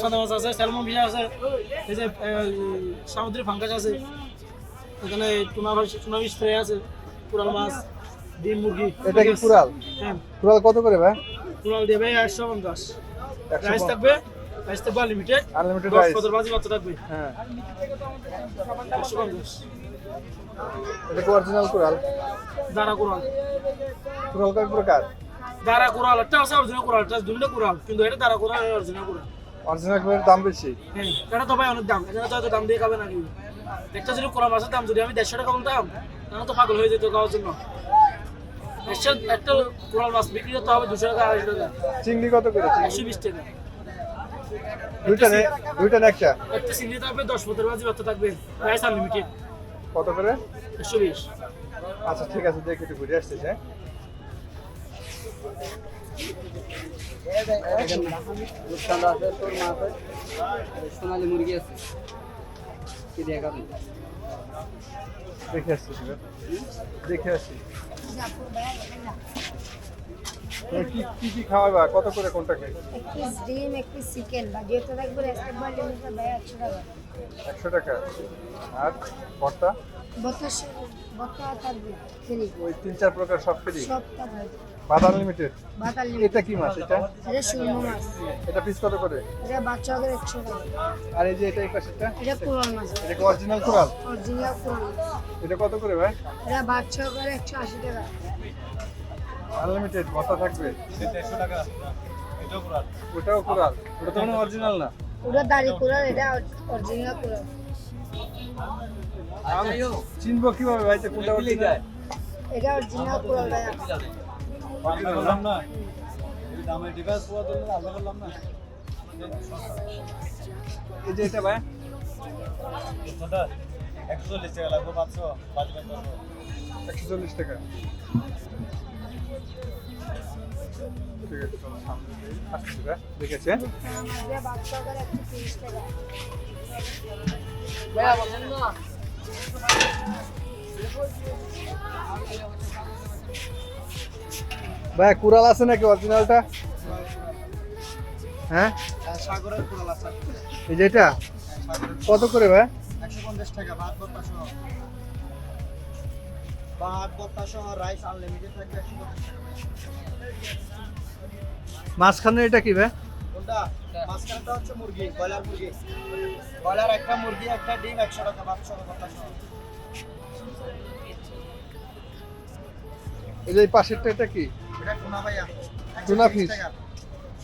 সাদা মাছ আছে, salmon fish আছে, এই যে সামুদ্রিক ফাঙ্গাস আছে, এখানে টুনা ফিশ ফ্রাই আছে, কুরাল মাছ, ডিম মুরগি। এটা কি কুরাল? হ্যাঁ, কুরাল কত করে ভাই? কুরাল দিয়ে ভাই 150। রাইস থাকবে, রাইস থাকবে আনলিমিটেড, আনলিমিটেড রাইস। কত বাজি বাচ্চা থাকবে। হ্যাঁ, 150। এটা কি অরিজিনাল কুরাল? দাঁড়া কুরাল, কুরাল কয় প্রকার? দাঁড়া কুরাল একটা আছে, অরিজিনাল কুরাল একটা, দুটো কুরাল, কিন্তু এটা দাঁড়া কুরাল, অরিজিনাল কুরাল। অরিজিনাল কুরালের দাম বেশি। হ্যাঁ, এটা তো ভাই অনেক দাম, এটা তো এত দাম দিয়ে খাবে নাকি? একটা যদি কোরাল মাছের দাম যদি আমি 150 টাকা বলতাম, তাহলে তো পাগল হয়ে যেত খাওয়ার জন্য। একটা কোরাল মাছ বিক্রি করতে হবে 200 টাকা, 250 টাকা। চিংড়ি কত করে? 120 টাকা। দুইটা না একটা? একটা চিংড়ি থাকবে 10-15 বাজি বাচ্চা থাকবে, প্রাইস আনলিমিটেড। কত করে? 120। আচ্ছা ঠিক আছে, দেখি একটু ঘুরে আসতেছি। হ্যাঁ, রূপচাঁদা আছে, তোর মাছ আছে, সোনালী মুরগি আছে, কি দিয়ে খাবেন? দেখে আসতেছি দেখে আসছি। কি কি খাওয়াবা? কত করে কোনটা খাই? এক পিস ডিম, এক পিস চিকেন, বা যেটা থাকবে একবার লিমিটেড ভাই 100 টাকা। 100 টাকা। আর ভর্তা? বত্তা থাকবে ফ্রি, ওই 3-4 প্রকার সব ফ্রি? সব থাকবে ভাত আনলিমিটেড? বাতাল এটা কি মাছ? এটা সুরমা মাছ, এটা পিস কত করে? এটা বাচ্চা হবে 100 টাকা। আর এই যে এটা এই পাশেরটা? এটা কুরাল মাছ, এটা কি অরিজিনাল কুরাল? অরিজিনাল কুরাল মাছ, এটা কত করে ভাই? এটা বাচ্চা হবে 180 টাকা। আনলিমিটেড ভর্তা থাকবে? 150 টাকা। এটাও কুরাল? ওটাও কুরাল? ওটা তো কোনো অরিজিনাল না। ওটা দাড়ি কুরাল, এটা অরিজিনাল কুরাল। চিনবো কিভাবে ভাই কোনটা অরিজিনাল? এটা অরিজিনাল কুরাল ভাই। বললাম না এই যে এটা ভাই 140 টাকা লাগবে, 500 140 টাকা। ঠিক আছে, চলো সামনে আসছি ভাই, দেখেছেন? আমাদের বাচ্চা হবে 130 টাকা। ভাই কুরাল আছে নাকি অরিজিনালটা? হ্যাঁ, সাগরের কুরাল আছে। এই যে এটা কত করে ভাই? 150 টাকা, ভাত ভর্তা সহ। ভাত ভর্তা সহ রাইস আনলিমিটেড থাকবে 150 টাকা। মাঝখানে এটা কি ভাই? কোনটা? মাঝখানটা হচ্ছে মুরগি, ব্রয়লার মুরগি। ব্রয়লার একটা মুরগি, একটা ডিম 100 টাকা, ভাত সহ ভর্তা সহ। এই যে এই পাশেরটা এটা কি? এটা টুনা ভাইয়া, টুনা 130 ফিশ? টাকা।